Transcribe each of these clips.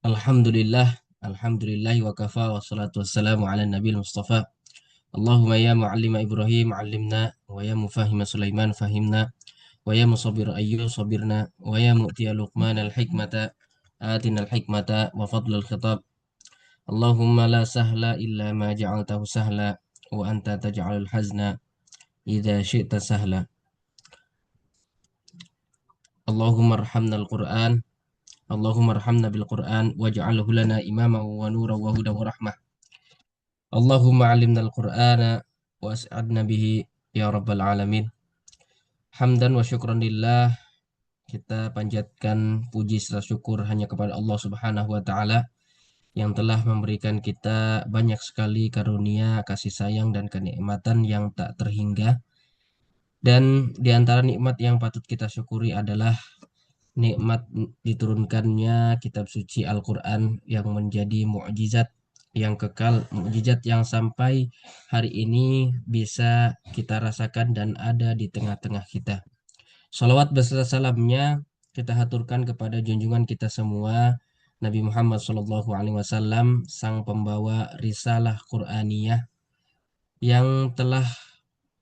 Alhamdulillah, alhamdulillah wa kafa wa salatu wassalamu ala nabil mustafa. Allahumma ya muallima Ibrahim allimna wa ya mufahima Sulaiman fahimna wa ya musabir ayyub sabirna wa ya mu'tiya Luqman al-hikmata atina al-hikmata wa fadlal khitab. Allahumma la sahla illa ma ja'altahu sahla wa anta taj'alul hazna idza syi'ta sahla. Allahumma arhamna al-Qur'an, Allahumma arhamna bil Qur'an waj'alhu lana imama wa nura wa huda wa rahmah. Allahumma alimna al-Qur'ana wa as'adna bihi ya rabbal alamin. Hamdan wa syukran lillah, kita panjatkan puji serta syukur hanya kepada Allah Subhanahu wa taala yang telah memberikan kita banyak sekali karunia, kasih sayang dan kenikmatan yang tak terhingga. Dan di antara nikmat yang patut kita syukuri adalah nikmat diturunkannya kitab suci Al-Quran yang menjadi mukjizat yang kekal, mukjizat yang sampai hari ini bisa kita rasakan dan ada di tengah-tengah kita. Salawat beserta salamnya kita haturkan kepada junjungan kita semua, Nabi Muhammad SAW, sang pembawa risalah Qur'aniyah yang telah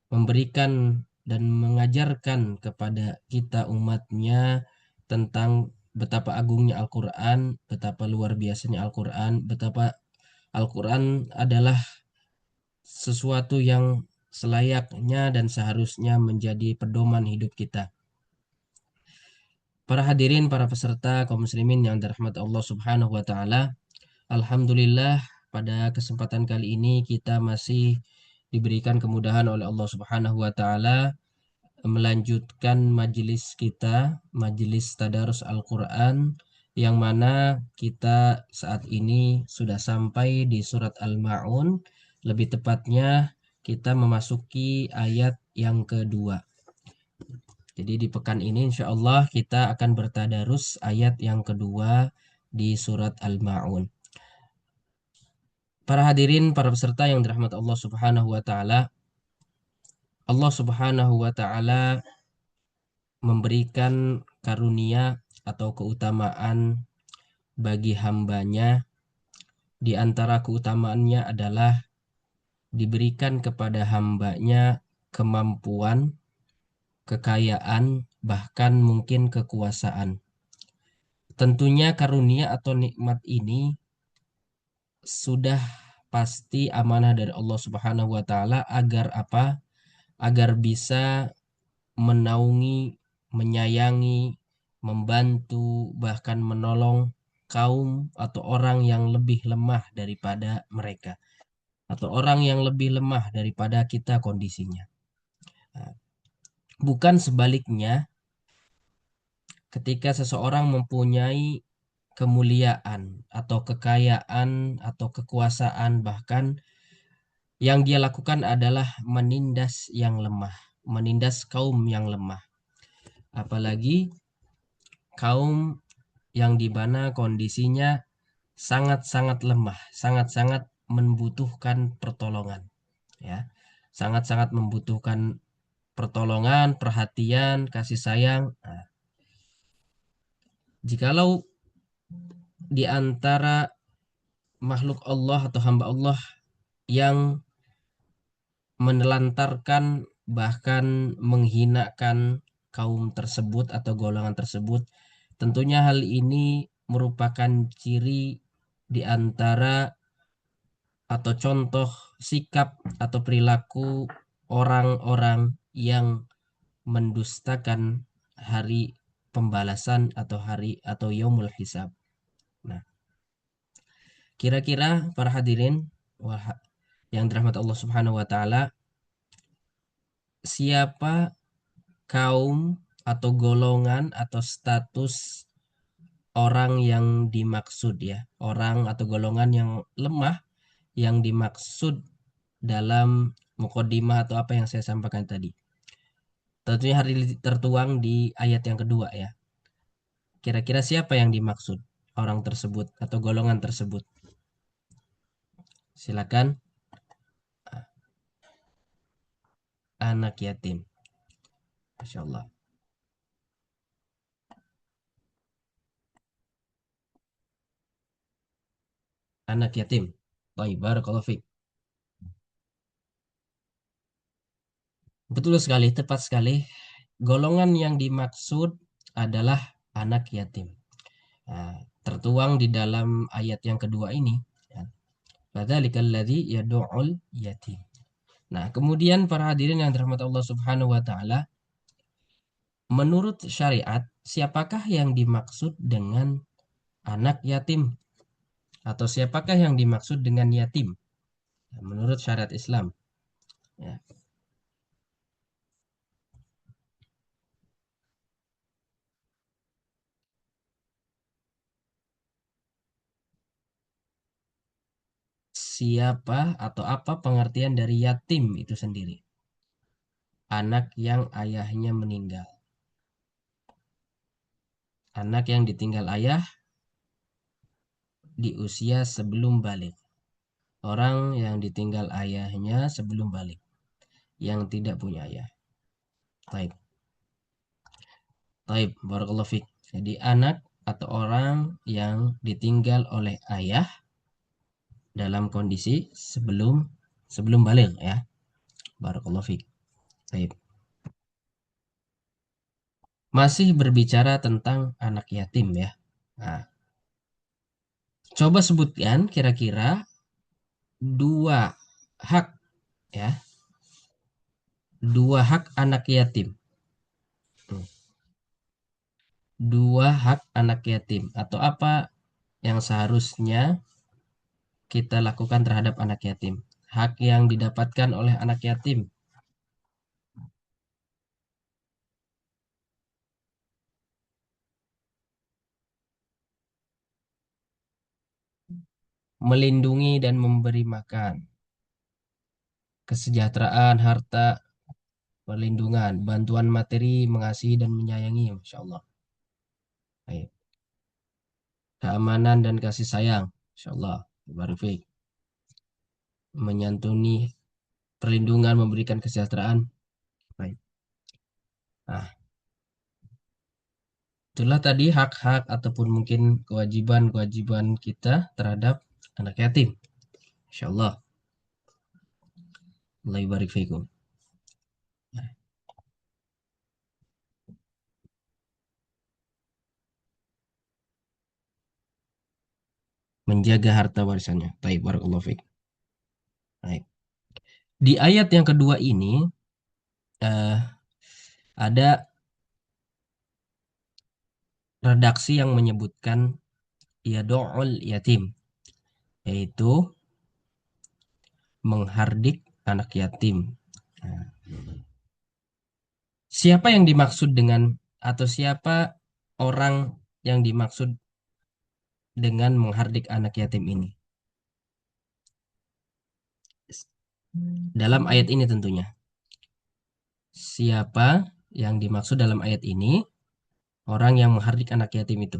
memberikan dan mengajarkan kepada kita umatnya tentang betapa agungnya Al-Quran, betapa luar biasanya Al-Quran, betapa Al-Quran adalah sesuatu yang selayaknya dan seharusnya menjadi pedoman hidup kita. Para hadirin, para peserta kaum muslimin yang dirahmati Allah Subhanahu wa taala, alhamdulillah pada kesempatan kali ini kita masih diberikan kemudahan oleh Allah Subhanahu wa taala melanjutkan majelis kita, majelis tadarus Al-Quran, yang mana kita saat ini sudah sampai di surat Al-Ma'un. Lebih tepatnya kita memasuki ayat yang kedua. Jadi di pekan ini insya Allah kita akan bertadarus ayat yang kedua di surat Al-Ma'un. Para hadirin, para peserta yang dirahmati Allah Subhanahu wa taala, Allah Subhanahu wa taala memberikan karunia atau keutamaan bagi hambanya. Di antara keutamaannya adalah diberikan kepada hambanya kemampuan, kekayaan, bahkan mungkin kekuasaan. Tentunya karunia atau nikmat ini sudah pasti amanah dari Allah Subhanahu wa taala agar apa? Agar bisa menaungi, menyayangi, membantu, bahkan menolong kaum atau orang yang lebih lemah daripada mereka, atau orang yang lebih lemah daripada kita kondisinya. Nah, bukan sebaliknya, ketika seseorang mempunyai kemuliaan atau kekayaan atau kekuasaan, bahkan yang dia lakukan adalah menindas yang lemah, menindas kaum yang lemah. Apalagi kaum yang di mana kondisinya sangat-sangat lemah, sangat-sangat membutuhkan pertolongan, ya. Sangat-sangat membutuhkan pertolongan, perhatian, kasih sayang. Nah, jikalau di antara makhluk Allah atau hamba Allah yang menelantarkan bahkan menghinakan kaum tersebut atau golongan tersebut, tentunya hal ini merupakan ciri di antara atau contoh sikap atau perilaku orang-orang yang mendustakan hari pembalasan atau hari atau yaumul hisab. Nah, kira-kira para hadirin yang dirahmati Allah Subhanahu wa taala, siapa kaum atau golongan atau status orang yang dimaksud, ya, orang atau golongan yang lemah yang dimaksud dalam mukadimah atau apa yang saya sampaikan tadi. Tentunya hari tertuang di ayat yang kedua, ya. Kira-kira siapa yang dimaksud orang tersebut atau golongan tersebut? Silakan. Anak yatim. Masya Allah. Anak yatim. Baik, barakallahu fiik. Betul sekali, tepat sekali. Golongan yang dimaksud adalah anak yatim. Nah, tertuang di dalam ayat yang kedua ini. Ya. Fadzalikal ladzi yad'ul yatim. Nah, kemudian para hadirin yang dirahmati Allah Subhanahu wa taala, menurut syariat, siapakah yang dimaksud dengan anak yatim atau siapakah yang dimaksud dengan yatim? Nah, menurut syariat Islam, ya. Siapa atau apa pengertian dari yatim itu sendiri? Anak yang ayahnya meninggal. Anak yang ditinggal ayah di usia sebelum balik. Orang yang ditinggal ayahnya sebelum balik. Yang tidak punya ayah. Taib. Taib. Barakallahu fiik. Jadi anak atau orang yang ditinggal oleh ayah dalam kondisi sebelum sebelum balik ya. Barakallahu fiik. Taib. Masih berbicara tentang anak yatim ya. Nah, coba sebutkan kira-kira dua hak ya, dua hak anak yatim. Hmm. Dua hak anak yatim atau apa yang seharusnya kita lakukan terhadap anak yatim. Hak yang didapatkan oleh anak yatim, melindungi dan memberi makan, kesejahteraan, harta, perlindungan, bantuan materi, mengasihi dan menyayangi, Masya Allah. Baik. Keamanan dan kasih sayang, Masya Allah. Barik fiik. Menyantuni, perlindungan, memberikan kesejahteraan. Baik. Nah, itulah tadi hak-hak ataupun mungkin kewajiban-kewajiban kita terhadap anak yatim. Insya Allah. Allah barik fiikum. Menjaga harta warisannya. Baik, barakallahu fiik. Baik. Di ayat yang kedua ini eh, ada redaksi yang menyebutkan yadu'ul yatim, yaitu menghardik anak yatim. Nah, siapa yang dimaksud dengan atau siapa orang yang dimaksud dengan menghardik anak yatim ini? Dalam ayat ini tentunya. Siapa yang dimaksud dalam ayat ini? Orang yang menghardik anak yatim itu.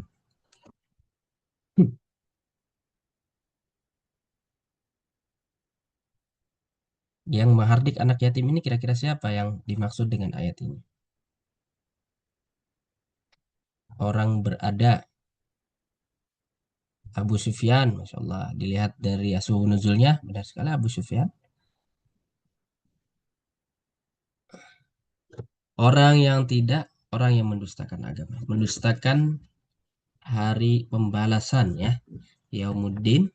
Yang menghardik anak yatim ini kira-kira siapa yang dimaksud dengan ayat ini? Orang berada Abu Sufyan, Masya Allah. Dilihat dari asbab nuzulnya, benar sekali Abu Sufyan. Orang yang tidak, orang yang mendustakan agama. Mendustakan hari pembalasan ya. Yaumuddin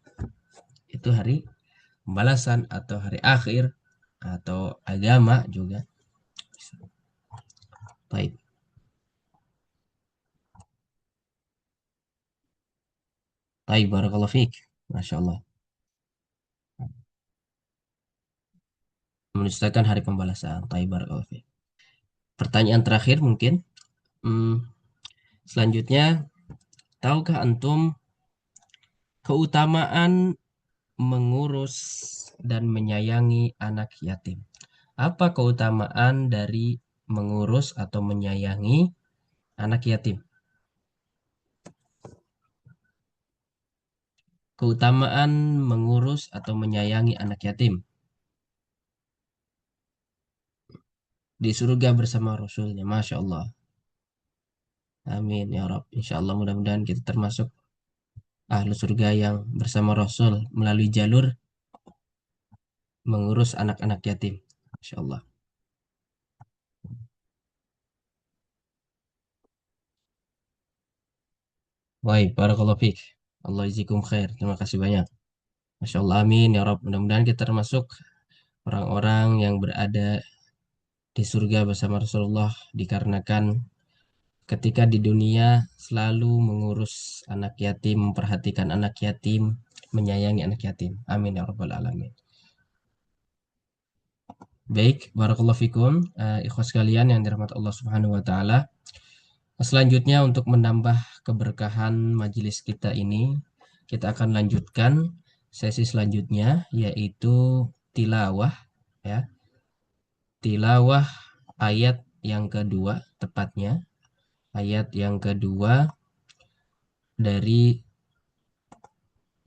itu hari pembalasan atau hari akhir atau agama juga. Baik. Baik, barakallahu fiik. Masya Allah. Mendustakan hari pembalasan. Baik, barakallahu fiik. Pertanyaan terakhir mungkin. Hmm, selanjutnya, tahukah antum keutamaan mengurus dan menyayangi anak yatim? Apa keutamaan dari mengurus atau menyayangi anak yatim? Keutamaan mengurus atau menyayangi anak yatim di surga bersama Rasulnya. Masya Allah. Amin ya Rabb. Insya Allah mudah-mudahan kita termasuk ahlu surga yang bersama Rasul melalui jalur mengurus anak-anak yatim. Masya Allah. Baik, barakallahu fiik. Allah izikum khair. Terima kasih banyak. Masya Allah, amin ya Rabb. Mudah-mudahan kita termasuk orang-orang yang berada di surga bersama Rasulullah dikarenakan ketika di dunia selalu mengurus anak yatim, memperhatikan anak yatim, menyayangi anak yatim. Amin ya Rabbal Alamin. Baik, barakallahu fikum, ikhwas sekalian yang dirahmati Allah Subhanahu wa taala. Selanjutnya untuk menambah keberkahan majelis kita ini, kita akan lanjutkan sesi selanjutnya yaitu tilawah ya. Tilawah ayat yang kedua tepatnya, ayat yang kedua dari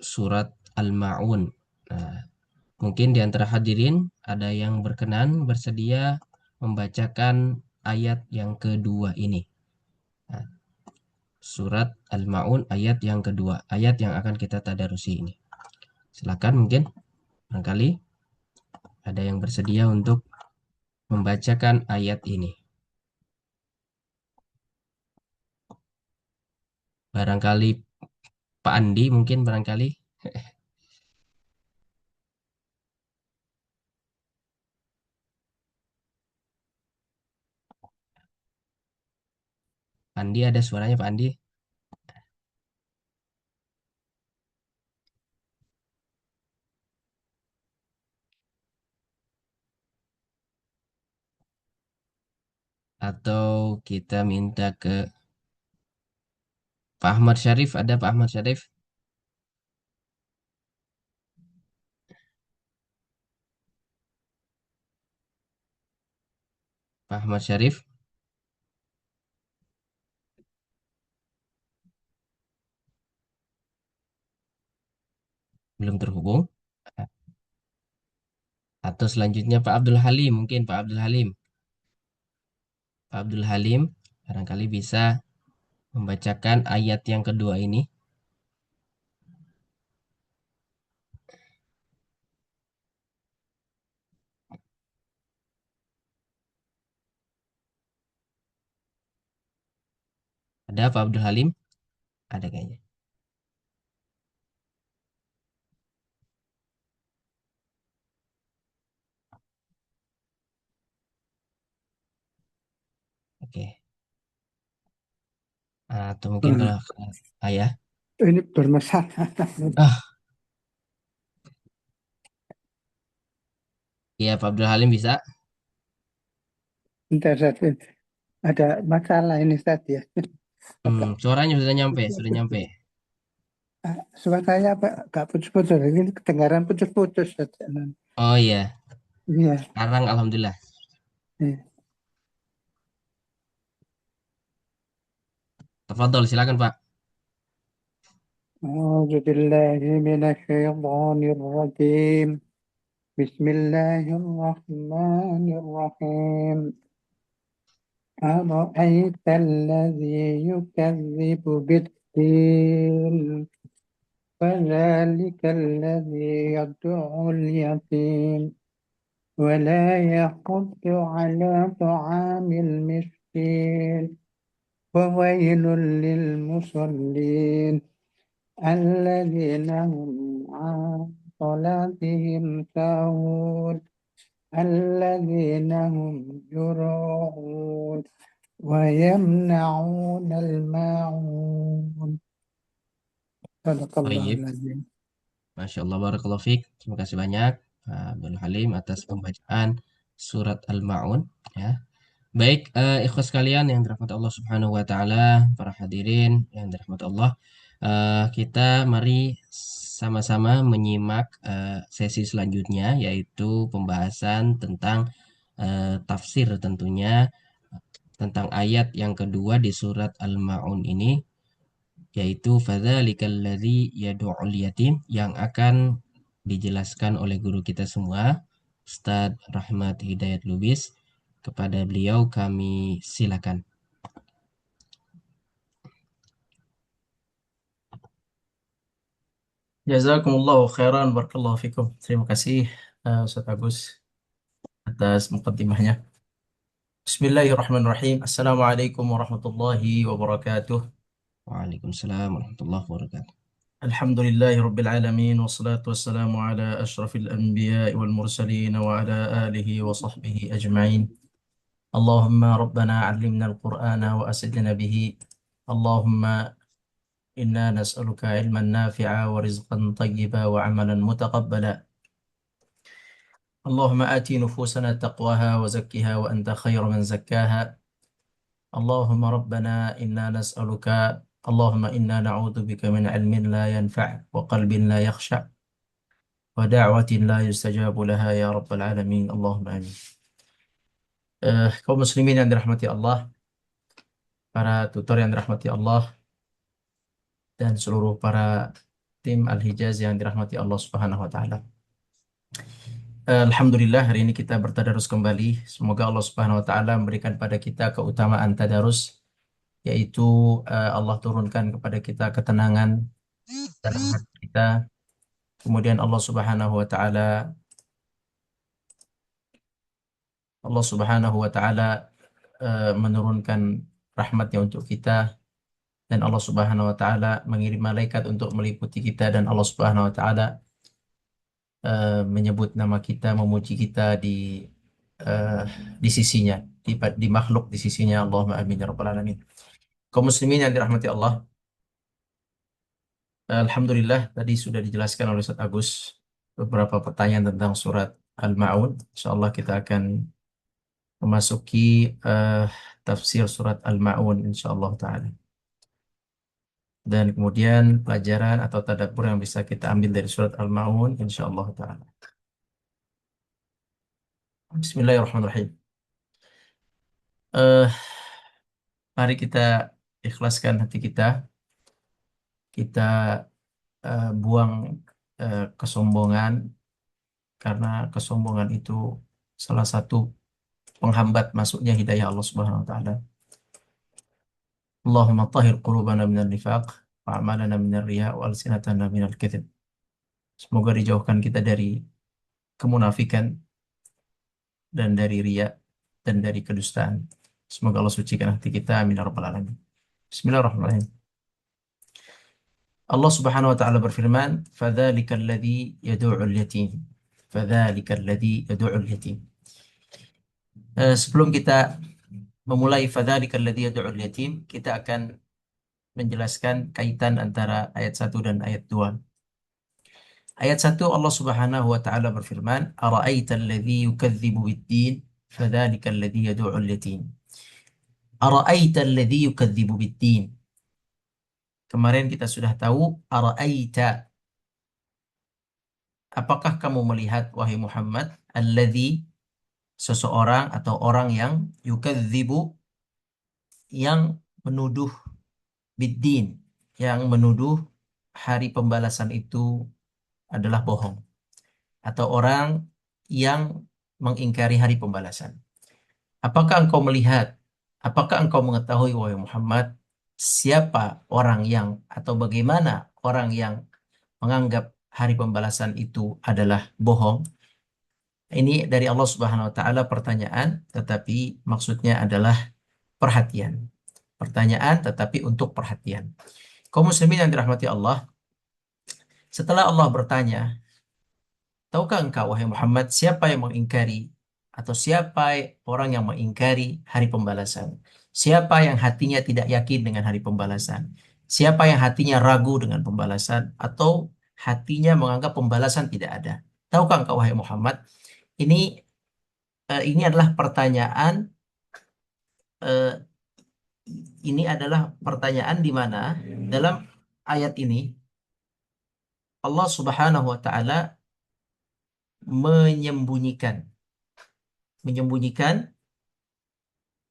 surat Al-Ma'un. Nah, mungkin di antara hadirin ada yang berkenan bersedia membacakan ayat yang kedua ini. Nah, surat Al-Ma'un ayat yang kedua, ayat yang akan kita tadarusi ini. Silakan mungkin barangkali ada yang bersedia untuk membacakan ayat ini. Barangkali Pak Andi mungkin barangkali. Andi ada suaranya Pak Andi? Atau kita minta ke Pak Ahmad Syarif, ada Pak Ahmad Syarif? Pak Ahmad Syarif belum terhubung. Atau selanjutnya Pak Abdul Halim, mungkin Pak Abdul Halim. Pak Abdul Halim barangkali bisa membacakan ayat yang kedua ini. Ada Pak Abdul Halim? Ada kayaknya. Oke. Atau mungkin kalau Hmm, ayah. ini bermasalah. Ah, iya Pak Abdul Halim bisa. Bentar, Ustaz. Ada masalah ini tadi ya. Agak Suaranya sudah nyampe, sudah putus-putus. nyampe. Suara saya apa? Agak putus-putus. Ini kedengaran putus-putus, Ustaz. Oh iya, Iya. sekarang alhamdulillah. Iya. Tafadhol, silakan Pak. أعوذ بالله من الشيطان الرجيم. بسم الله الرحمن الرحيم. أرأيت الذي يكذب بالدين، فذلك الذي يدعو اليتيم ولا يحض على طعام المسكين، وويل للمصلين الذين هم عن صلاتهم ساهون الذين هم يراءون ويمنعون الماعون. صدق الله Baik, العظيم. Masya Allah, Barakallahu Fik. Terima kasih banyak Pak Abdul Halim atas pembacaan surat Al-Ma'un. Ya. Baik, ikhwas sekalian yang dirahmati Allah Subhanahu wa taala, para hadirin yang dirahmati Allah, kita mari sama-sama menyimak sesi selanjutnya yaitu pembahasan tentang tafsir tentunya tentang ayat yang kedua di surat Al-Maun ini yaitu fadzalikal ladzi yad'ul yatim yang akan dijelaskan oleh guru kita semua Ustadz Rahmat Hidayat Lubis. Kepada beliau kami silakan. Jazakumullahu khairan, barakallahu fikum. Terima kasih Ustaz Agus atas mukadimahnya. Bismillahirrahmanirrahim. Assalamualaikum warahmatullahi wabarakatuh. Waalaikumsalam warahmatullahi wabarakatuh. Alhamdulillahi rabbil alamin wassalatu wassalamu ala asyrafil anbiya wal mursalin wa ala alihi wa sahbihi ajma'in. Allahumma rabbana 'allimna al-Qur'ana wa asidna bihi. Allahumma inna nas'aluka ilman nafi'a wa rizqan tayyiba wa amalan mutaqabbala. اللهم آت نفوسنا تقواها وزكها وأنت خير من زكاها اللهم ربنا إنا نسألك اللهم إنا نعوذ بك من علم لا ينفع وقلب لا يخشع ودعوة لا يستجاب لها يا رب العالمين اللهم آمين. Kaum muslimin yang dirahmati Allah, para tutor yang dirahmati Allah, dan seluruh para tim Al-Hijaz yang dirahmati Allah Subhanahu wa taala. Alhamdulillah hari ini kita bertadarus kembali. Semoga Allah Subhanahu wa taala memberikan pada kita keutamaan tadarus, yaitu Allah turunkan kepada kita ketenangan dalam hati kita. Kemudian Allah Subhanahu wa taala menurunkan rahmatnya untuk kita, dan Allah Subhanahu wa taala mengirim malaikat untuk meliputi kita, dan Allah Subhanahu wa taala menyebut nama kita, memuji kita eh, di sisinya, di makhluk di sisinya. Allahumma amin ya rabbal alamin. Kaum muslimin yang dirahmati Allah, alhamdulillah tadi sudah dijelaskan oleh Ustaz Agus beberapa pertanyaan tentang surat Al-Ma'un. Insyaallah kita akan memasuki tafsir surat Al-Ma'un insyaallah taala. Dan kemudian pelajaran atau tadabbur yang bisa kita ambil dari surat Al-Ma'un insyaallah taala. Bismillahirrahmanirrahim. Eh, Mari kita ikhlaskan hati kita. Kita buang kesombongan, karena kesombongan itu salah satu penghambat masuknya hidayah Allah Subhanahu wa taala. Allahumma tahhir qulubana minal nifaq wa a'malana minal riya wa alsinatana minal kadzib. Semoga dijauhkan kita dari kemunafikan dan dari riya dan dari kedustaan. Semoga Allah sucikan hati kita. Amin ya rabbal alamin. Bismillahirrahmanirrahim. Allah Subhanahu wa taala berfirman, "Fadzalika alladzi yad'u'ul yatim." Fadzalika alladzi yad'u'ul yatim. Sebelum kita memulai fadzalika alladzi yad'u'ul yatim, kita akan menjelaskan kaitan antara ayat 1 dan ayat 2. Ayat 1 Allah Subhanahu wa taala berfirman, "Ara'aita alladzi yukadzibu bid-din, fadzalika alladzi yad'u'ul yatim." Ara'aita alladzi yukadzibu bid-din. Kemarin kita sudah tahu ara'aita. Apakah kamu melihat wahai Muhammad alladzi, seseorang atau orang yang yukadzibu, yang menuduh bid-din, yang menuduh hari pembalasan itu adalah bohong, atau orang yang mengingkari hari pembalasan. Apakah engkau melihat, apakah engkau mengetahui wahai Muhammad siapa orang yang atau bagaimana orang yang menganggap hari pembalasan itu adalah bohong? Ini dari Allah Subhanahu wa taala pertanyaan, tetapi maksudnya adalah perhatian. Pertanyaan tetapi untuk perhatian. Kaum muslimin yang dirahmati Allah, setelah Allah bertanya, tahukah engkau wahai Muhammad siapa yang mengingkari atau siapa orang yang mengingkari hari pembalasan? Siapa yang hatinya tidak yakin dengan hari pembalasan? Siapa yang hatinya ragu dengan pembalasan atau hatinya menganggap pembalasan tidak ada? Tahukah engkau wahai Muhammad? Ini adalah pertanyaan eh, ini adalah pertanyaan di mana dalam ayat ini Allah Subhanahu wa taala menyembunyikan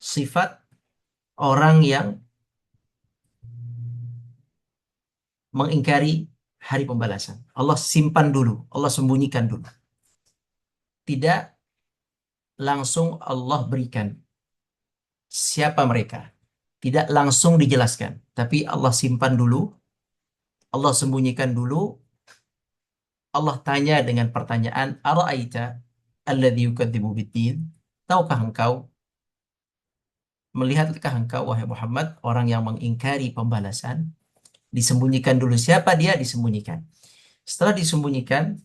sifat orang yang mengingkari hari pembalasan. Allah simpan dulu, Allah sembunyikan dulu. Tidak langsung Allah berikan siapa mereka. Tidak langsung dijelaskan, tapi Allah simpan dulu, Allah sembunyikan dulu Allah tanya dengan pertanyaan ara'aita alladzi yukadzibu biddin? Tahukah engkau, melihatkah engkau wahai Muhammad orang yang mengingkari pembalasan? Disembunyikan dulu siapa dia, disembunyikan. Setelah disembunyikan,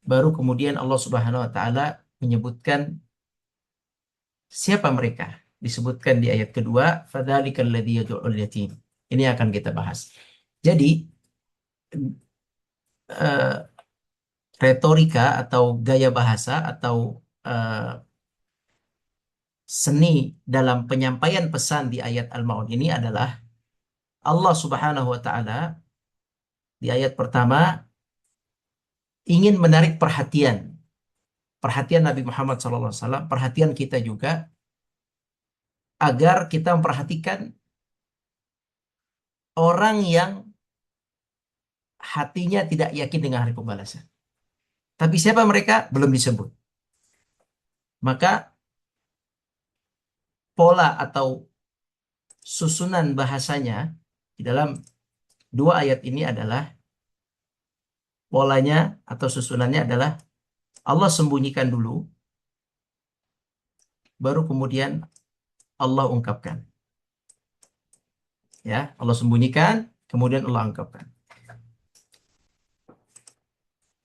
baru kemudian Allah Subhanahu wa taala menyebutkan siapa mereka. Disebutkan di ayat kedua, fadzalikal ladzi yad'ul yatim. Ini akan kita bahas. Jadi eh, retorika atau gaya bahasa atau eh, seni dalam penyampaian pesan di ayat Al-Maun ini adalah Allah Subhanahu wa taala di ayat pertama ingin menarik perhatian Nabi Muhammad SAW, perhatian kita juga agar kita memperhatikan orang yang hatinya tidak yakin dengan hari pembalasan. Tapi siapa mereka? Belum disebut. Maka pola atau susunan bahasanya di dalam dua ayat ini adalah polanya atau susunannya adalah Allah sembunyikan dulu, baru kemudian Allah ungkapkan. Ya, Allah sembunyikan, kemudian Allah ungkapkan.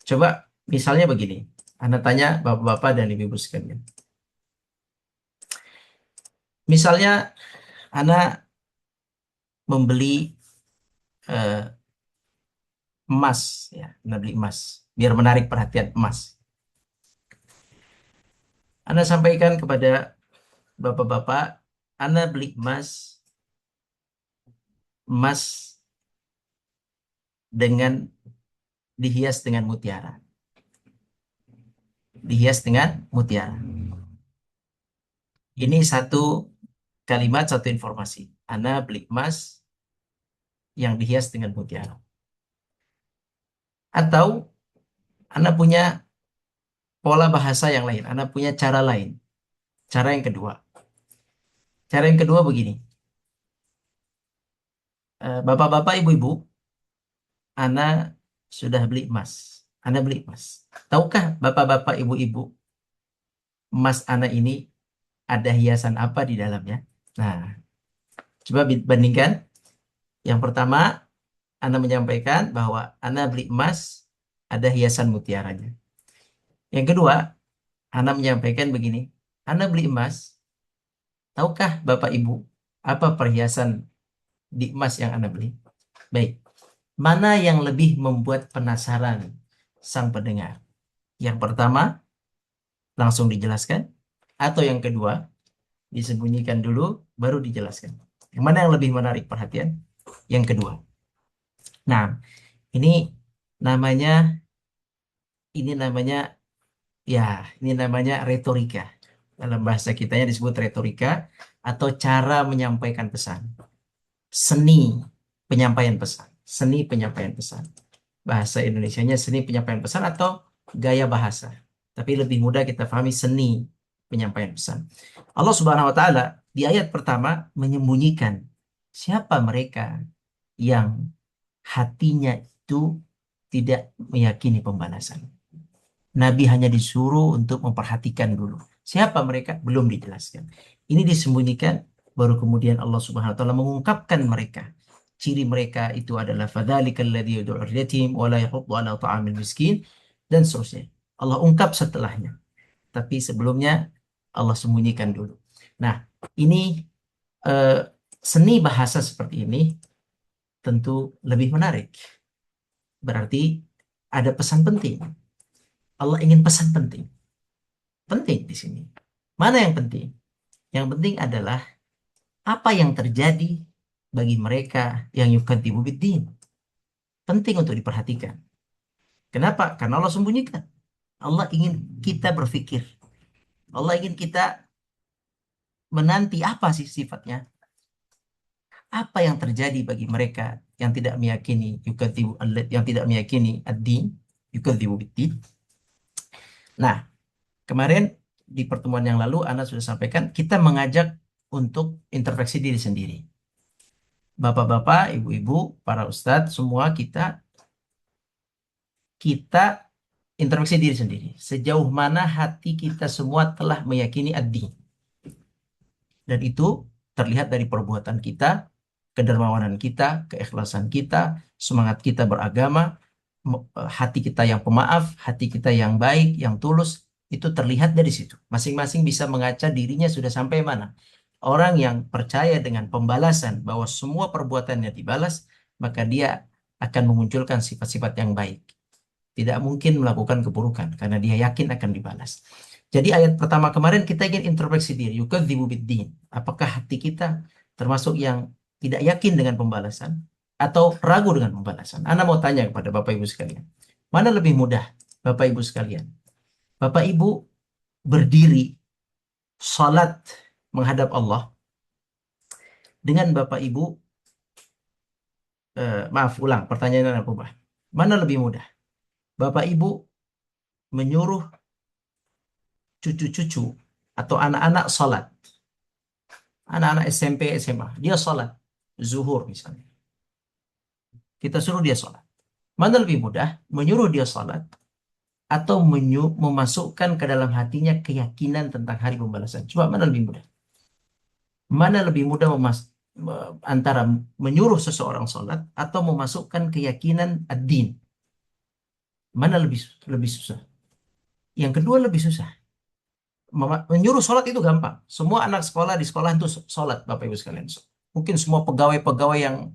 Coba misalnya begini, Anda tanya bapak-bapak dan ibu-ibu sekalian. Misalnya Anda membeli emas, ya, Anda beli emas, biar menarik perhatian emas. Anda sampaikan kepada bapak-bapak, Anda beli emas dengan dihias dengan mutiara. Dihias dengan mutiara. Ini satu kalimat, satu informasi. Anda beli emas yang dihias dengan mutiara. Atau Anda punya pola bahasa yang lain. Anda punya cara lain. Cara yang kedua. Cara yang kedua begini. Bapak-bapak, ibu-ibu, Anda sudah beli emas. Anda beli emas. Tahukah bapak-bapak, ibu-ibu, emas Anda ini ada hiasan apa di dalamnya? Nah, coba bandingkan. Yang pertama, Anda menyampaikan bahwa Anda beli emas, ada hiasan mutiaranya. Yang kedua, Anda menyampaikan begini, Anda beli emas, tahukah Bapak Ibu apa perhiasan di emas yang Anda beli? Baik, mana yang lebih membuat penasaran sang pendengar? Yang pertama, langsung dijelaskan, atau yang kedua, disembunyikan dulu, baru dijelaskan. Yang mana yang lebih menarik perhatian? Yang kedua. Nah, ini namanya ini namanya retorika. Dalam bahasa kitanya disebut retorika atau cara menyampaikan pesan. Seni penyampaian pesan. Seni penyampaian pesan. Bahasa Indonesianya seni penyampaian pesan atau gaya bahasa. Tapi lebih mudah kita pahami seni penyampaian pesan. Allah Subhanahu wa taala di ayat pertama menyembunyikan siapa mereka yang hatinya itu tidak meyakini pembalasan. Nabi hanya disuruh untuk memperhatikan dulu. Siapa mereka? Belum dijelaskan. Ini disembunyikan, baru kemudian Allah Subhanahu wa taala mengungkapkan mereka. Ciri mereka itu adalah fadzalikal ladzi yad'ul yatim wa la yahuddu 'ala ta'amil miskin dan seterusnya. Allah ungkap setelahnya. Tapi sebelumnya Allah sembunyikan dulu. Nah, ini seni bahasa seperti ini tentu lebih menarik. Berarti ada pesan penting. Allah ingin pesan penting. Penting di sini. Mana yang penting? Yang penting adalah apa yang terjadi bagi mereka yang yukadzibu biddin. Penting untuk diperhatikan. Kenapa? Karena Allah sembunyikan. Allah ingin kita berpikir. Allah ingin kita menanti apa sih sifatnya? Apa yang terjadi bagi mereka yang tidak meyakini yang tidak meyakini ad-din, yukadzibu biddin. Nah, kemarin di pertemuan yang lalu Ana sudah sampaikan kita mengajak untuk introspeksi diri sendiri. Bapak-bapak, ibu-ibu, para ustadz, semua kita kita introspeksi diri sendiri. Sejauh mana hati kita semua telah meyakini ad-din. Dan itu terlihat dari perbuatan kita, kedermawanan kita, keikhlasan kita, semangat kita beragama, hati kita yang pemaaf, hati kita yang baik, yang tulus, itu terlihat dari situ. Masing-masing bisa mengaca dirinya sudah sampai mana. Orang yang percaya dengan pembalasan, bahwa semua perbuatannya dibalas, maka dia akan memunculkan sifat-sifat yang baik. Tidak mungkin melakukan keburukan, karena dia yakin akan dibalas. Jadi ayat pertama kemarin kita ingin introspeksi diri. Yukadzibu biddin. Apakah hati kita termasuk yang tidak yakin dengan pembalasan atau ragu dengan pembalasan? Anda mau tanya kepada Bapak Ibu sekalian. Mana lebih mudah, Bapak Ibu sekalian? Bapak Ibu berdiri salat menghadap Allah dengan Bapak Ibu maaf, ulang pertanyaan aku, Pak. Mana lebih mudah? Bapak Ibu menyuruh cucu-cucu atau anak-anak salat. Anak-anak SMP, SMA, dia salat zuhur misalnya. Kita suruh dia salat. Mana lebih mudah? Menyuruh dia salat atau memasukkan ke dalam hatinya keyakinan tentang hari pembalasan. Coba mana lebih mudah? Mana lebih mudah antara menyuruh seseorang salat atau memasukkan keyakinan ad-din? Mana lebih susah? Yang kedua lebih susah. Menyuruh sholat itu gampang. Semua anak sekolah di sekolah itu sholat, Bapak Ibu sekalian. Mungkin semua pegawai-pegawai yang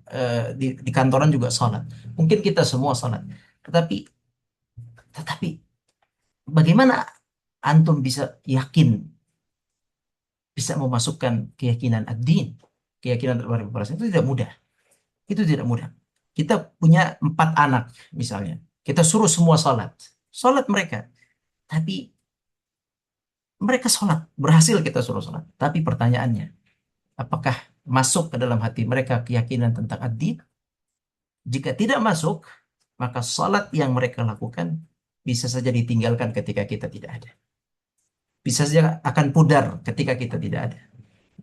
di kantoran juga sholat. Mungkin kita semua sholat. Tetapi bagaimana antum bisa yakin, bisa memasukkan keyakinan ad-din, keyakinan terhadap pembalasan? Itu tidak mudah. Itu tidak mudah. Kita punya 4 anak misalnya. Kita suruh semua sholat. Sholat mereka. Tapi mereka sholat, berhasil kita suruh sholat. Tapi pertanyaannya, apakah masuk ke dalam hati mereka keyakinan tentang ad-din? Jika tidak masuk, maka sholat yang mereka lakukan bisa saja ditinggalkan ketika kita tidak ada. Bisa saja akan pudar ketika kita tidak ada.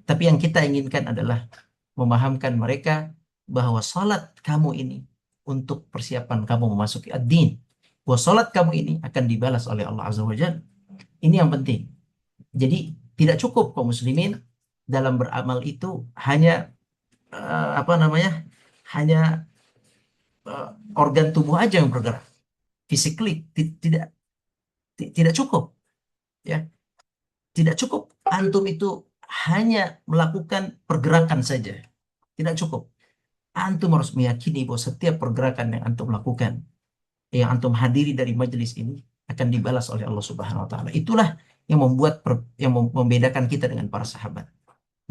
Tapi yang kita inginkan adalah memahamkan mereka bahwa sholat kamu ini untuk persiapan kamu memasuki ad-din. Bahwa sholat kamu ini akan dibalas oleh Allah Azza wa Jalla. Ini yang penting. Jadi tidak cukup kaum muslimin dalam beramal itu hanya hanya organ tubuh aja yang bergerak, physically tidak cukup, ya. Tidak cukup antum itu hanya melakukan pergerakan saja, tidak cukup. Antum harus meyakini bahwa setiap pergerakan yang antum lakukan, yang antum hadiri dari majelis ini akan dibalas oleh Allah Subhanahu wa taala. Itulah yang membedakan kita dengan para sahabat.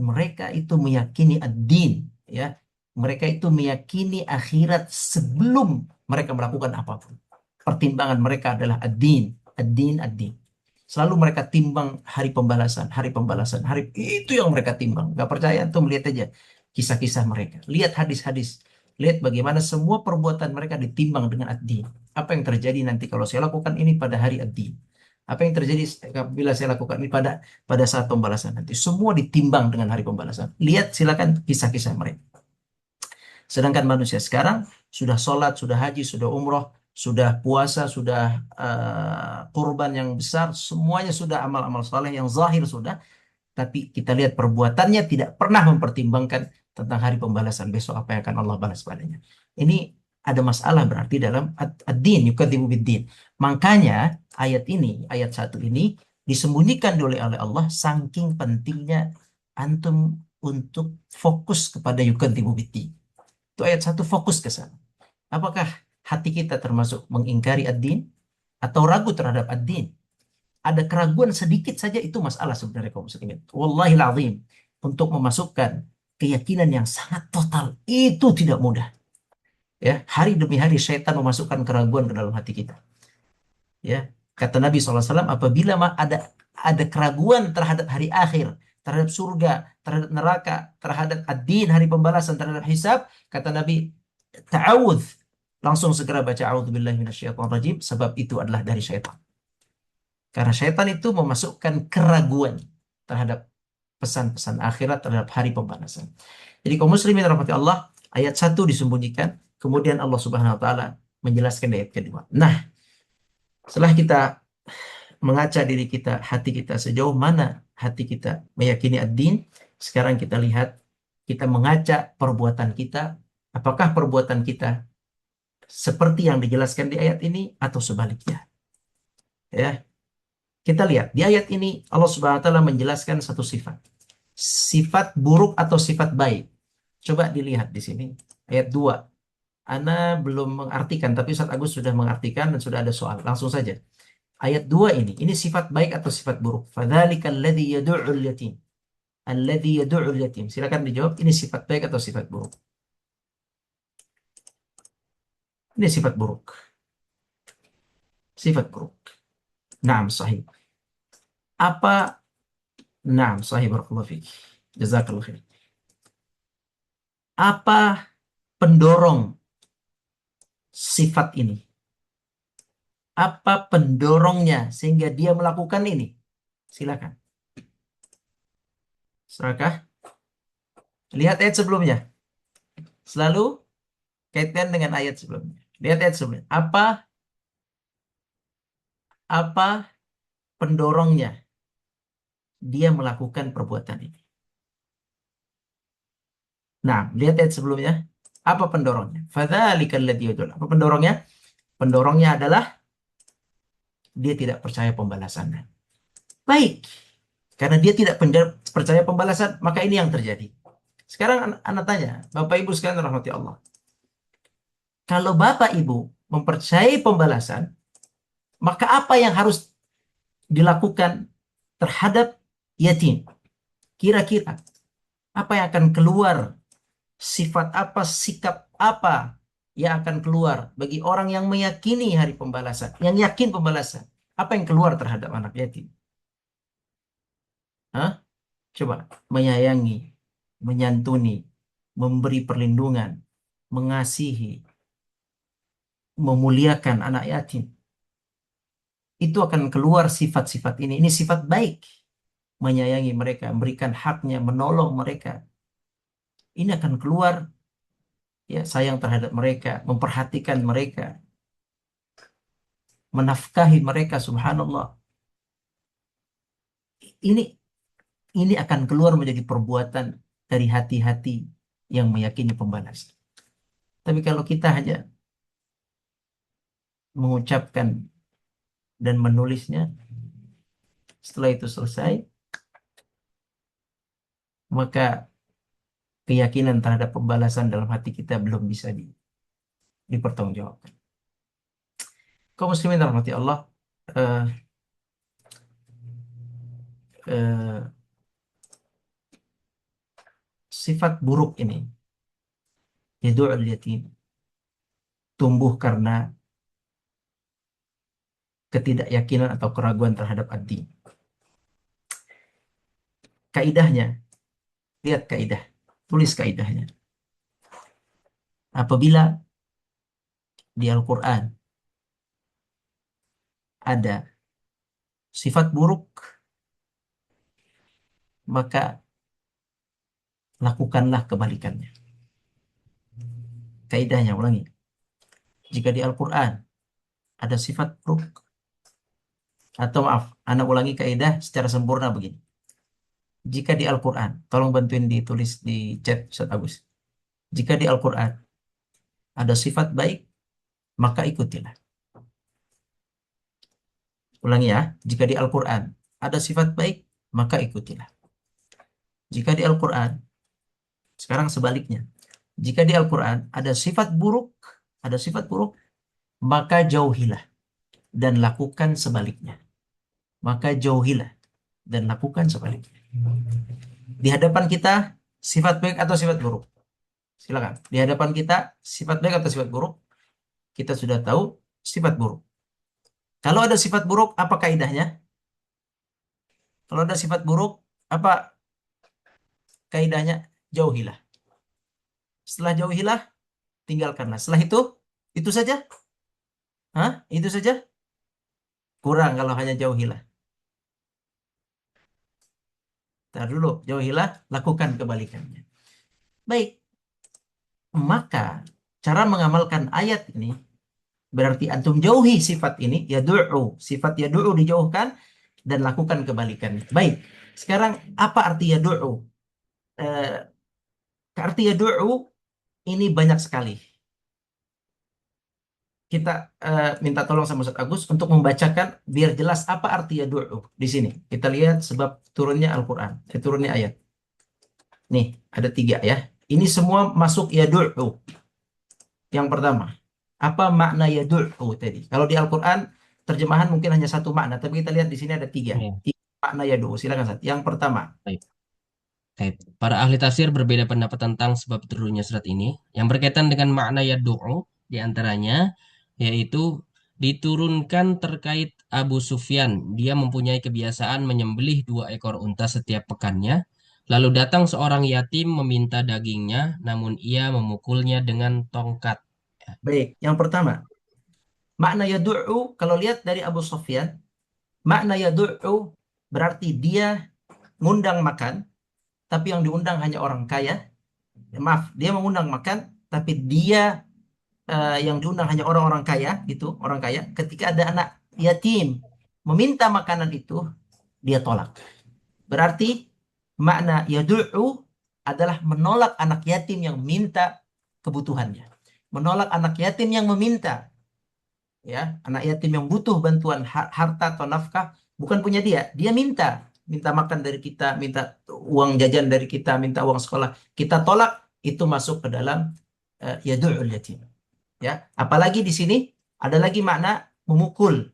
Mereka itu meyakini ad-din, ya. Mereka itu meyakini akhirat sebelum mereka melakukan apapun. Pertimbangan mereka adalah ad-din, ad-din, ad-din. Selalu mereka timbang hari pembalasan, itu yang mereka timbang. Gak percaya tuh, melihat aja kisah-kisah mereka. Lihat hadis-hadis. Lihat bagaimana semua perbuatan mereka ditimbang dengan ad-din. Apa yang terjadi nanti kalau saya lakukan ini pada hari ad-din? Apa yang terjadi bila saya lakukan ini pada saat pembalasan nanti? Semua ditimbang dengan hari pembalasan. Lihat silakan kisah-kisah mereka. Sedangkan manusia sekarang sudah sholat, sudah haji, sudah umroh, sudah puasa, sudah kurban yang besar, semuanya sudah amal-amal saleh yang zahir sudah. Tapi kita lihat perbuatannya tidak pernah mempertimbangkan tentang hari pembalasan besok apa yang akan Allah balas padanya. Ini ada masalah berarti dalam ad-din, yukadzibu biddin. Makanya ayat 1 ini disembunyikan oleh Allah saking pentingnya antum untuk fokus kepada yukadzibu biddin. Itu ayat 1 fokus ke sana. Apakah hati kita termasuk mengingkari ad-din atau ragu terhadap ad-din? Ada keraguan sedikit saja, itu masalah sebenarnya kaum muslimin. Wallahil azim, untuk memasukkan keyakinan yang sangat total itu tidak mudah. Ya, hari demi hari syaitan memasukkan keraguan ke dalam hati kita. Ya, kata Nabi SAW, apabila ada keraguan terhadap hari akhir, terhadap surga, terhadap neraka, terhadap ad-din, hari pembalasan, terhadap hisab, kata Nabi, ta'awudz, langsung segera baca a'udzubillahi minasyaitonir rajim, sebab itu adalah dari syaitan. Karena syaitan itu memasukkan keraguan terhadap pesan-pesan akhirat, terhadap hari pembalasan. Jadi kaum muslimin rahmati Allah, ayat 1 disembunyikan, kemudian Allah Subhanahu wa taala menjelaskan di ayat kedua. Nah, Setelah kita mengaca diri kita, hati kita, sejauh mana hati kita meyakini ad-din, sekarang kita lihat, kita mengaca perbuatan kita, apakah perbuatan kita seperti yang dijelaskan di ayat ini atau sebaliknya. Ya, kita lihat di ayat ini Allah Subhanahu wa taala menjelaskan satu sifat. Sifat buruk atau sifat baik. Coba dilihat di sini ayat 2. Ana belum mengartikan, tapi Ustaz Agus sudah mengartikan dan sudah ada soal. Langsung saja. Ayat 2 ini sifat baik atau sifat buruk? Fadzalikal ladzi yad'ul yatim. Alladzi yad'ul yatim. Silakan dijawab, ini sifat baik atau sifat buruk? Ini sifat buruk. Sifat buruk. Naam, sahih. Apa? Naam, sahih, barakallahu fiik. Jazakallahu khair. Apa pendorong sifat ini? Apa pendorongnya sehingga dia melakukan ini? Silakan. Serakah? Lihat ayat sebelumnya. Selalu kaitkan dengan ayat sebelumnya. Lihat ayat sebelumnya. Apa pendorongnya dia melakukan perbuatan ini? Nah, lihat ayat sebelumnya. Apa pendorongnya? Fadzalikal ladzi yad'u. Apa pendorongnya? Pendorongnya adalah dia tidak percaya pembalasannya. Baik. Karena dia tidak percaya pembalasan, maka ini yang terjadi. Sekarang anak tanya, Bapak Ibu sekalian rahmati Allah. Kalau Bapak Ibu mempercayai pembalasan, maka apa yang harus dilakukan terhadap yatim? Kira-kira apa yang akan keluar? Sifat apa, sikap apa yang akan keluar bagi orang yang meyakini hari pembalasan, yang yakin pembalasan? Apa yang keluar terhadap anak yatim? Hah? Coba, menyayangi, menyantuni, memberi perlindungan, mengasihi, memuliakan anak yatim. Itu akan keluar sifat-sifat ini. Ini sifat baik. Menyayangi mereka, memberikan haknya, menolong mereka. Ini akan keluar ya, sayang terhadap mereka, memperhatikan mereka, menafkahi mereka, subhanallah. Ini ini akan keluar menjadi perbuatan dari hati-hati yang meyakini pembalasan. Tapi kalau kita hanya mengucapkan dan menulisnya, setelah itu selesai, maka keyakinan terhadap pembalasan dalam hati kita belum bisa dipertanggungjawabkan. Kaum muslimin rahmati Allah, eh, eh, sifat buruk ini, yadu'ul yatim, tumbuh karena ketidakyakinan atau keraguan terhadap ad-din. Kaidahnya, lihat kaidah, tulis kaidahnya. Apabila di Al-Quran ada sifat buruk, maka lakukanlah kebalikannya. Kaidahnya, ulangi. Jika di Al-Quran ada sifat buruk, atau maaf, anak ulangi kaidah secara sempurna begini. Jika di Al-Quran, tolong bantuin ditulis di chat Ustaz Agus. Jika di Al-Quran ada sifat baik, maka ikutilah. Ulangi ya, jika di Al-Quran ada sifat baik, maka ikutilah. Jika di Al-Quran, sekarang sebaliknya. Jika di Al-Quran ada sifat buruk, maka jauhilah dan lakukan sebaliknya. Maka jauhilah dan lakukan sebaliknya. Di hadapan kita, sifat baik atau sifat buruk? Silakan. Di hadapan kita, sifat baik atau sifat buruk? Kita sudah tahu sifat buruk. Kalau ada sifat buruk, apa kaidahnya? Kalau ada sifat buruk, apa kaidahnya? Jauhilah. Setelah jauhilah, tinggalkanlah. Setelah itu saja? Hah? Itu saja? Kurang kalau hanya jauhilah. Ntar dulu, jauhilah, lakukan kebalikannya. Baik. Maka, cara mengamalkan ayat ini Berarti antum jauhi sifat ini, yad'u. Sifat yad'u dijauhkan dan lakukan kebalikannya. Baik. Sekarang apa arti yad'u? Eh, arti yad'u ini banyak sekali. Kita minta tolong sama Ustaz Agus untuk membacakan biar jelas apa arti yad'u di sini. Kita lihat sebab turunnya Al-Qur'an, turunnya ayat. Nih, ada 3 ya. Ini semua masuk yad'u. Yang pertama, apa makna yad'u tadi? Kalau di Al-Qur'an terjemahan mungkin hanya satu makna, tapi kita lihat di sini ada 3. Ya, 3 makna yad'u. Silakan Ustaz. Yang pertama, baik. Baik. Para ahli tafsir berbeda pendapat tentang sebab turunnya surat ini. Yang berkaitan dengan makna yad'u di antaranya yaitu diturunkan terkait Abu Sufyan. Dia mempunyai kebiasaan menyembelih 2 ekor unta setiap pekannya. Lalu datang seorang yatim meminta dagingnya, namun ia memukulnya dengan tongkat. Ya, baik. Yang pertama, makna yad'u kalau lihat dari Abu Sufyan, makna yad'u berarti dia ngundang makan, tapi yang diundang hanya orang kaya. Maaf, dia mengundang makan, tapi dia yang diundang hanya orang-orang kaya, gitu, orang kaya. Ketika ada anak yatim meminta makanan itu, dia tolak. Berarti makna yad'u adalah menolak anak yatim yang minta kebutuhannya. Menolak anak yatim yang meminta, ya, anak yatim yang butuh bantuan harta atau nafkah, bukan punya dia. Dia minta makan dari kita, minta uang jajan dari kita, minta uang sekolah. Kita tolak, itu masuk ke dalam yad'ul yatim. Ya, apalagi di sini ada lagi makna memukul,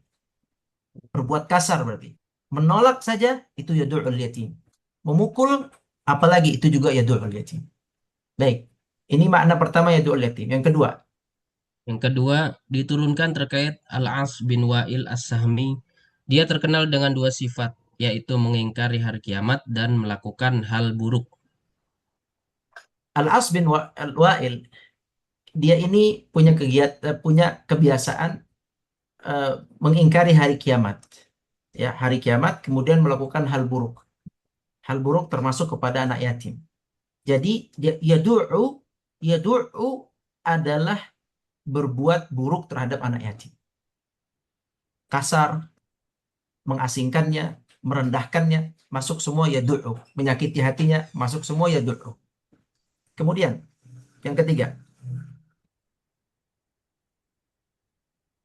berbuat kasar berarti. Menolak saja itu yad'ul yatim. Memukul apalagi itu juga yad'ul yatim. Baik. Ini makna pertama yad'ul yatim. Yang kedua, Yang kedua, diturunkan terkait Al-As bin Wa'il As-Sahmi. Dia terkenal dengan 2 sifat, yaitu mengingkari hari kiamat dan melakukan hal buruk. Al-As bin Wa'il, dia ini punya kebiasaan eh, mengingkari hari kiamat. Ya, hari kiamat kemudian melakukan hal buruk. Hal buruk termasuk kepada anak yatim. Jadi dia yad'u adalah berbuat buruk terhadap anak yatim. Kasar, mengasingkannya, merendahkannya, masuk semua yad'u. Menyakiti hatinya, masuk semua yad'u. Kemudian, yang ketiga,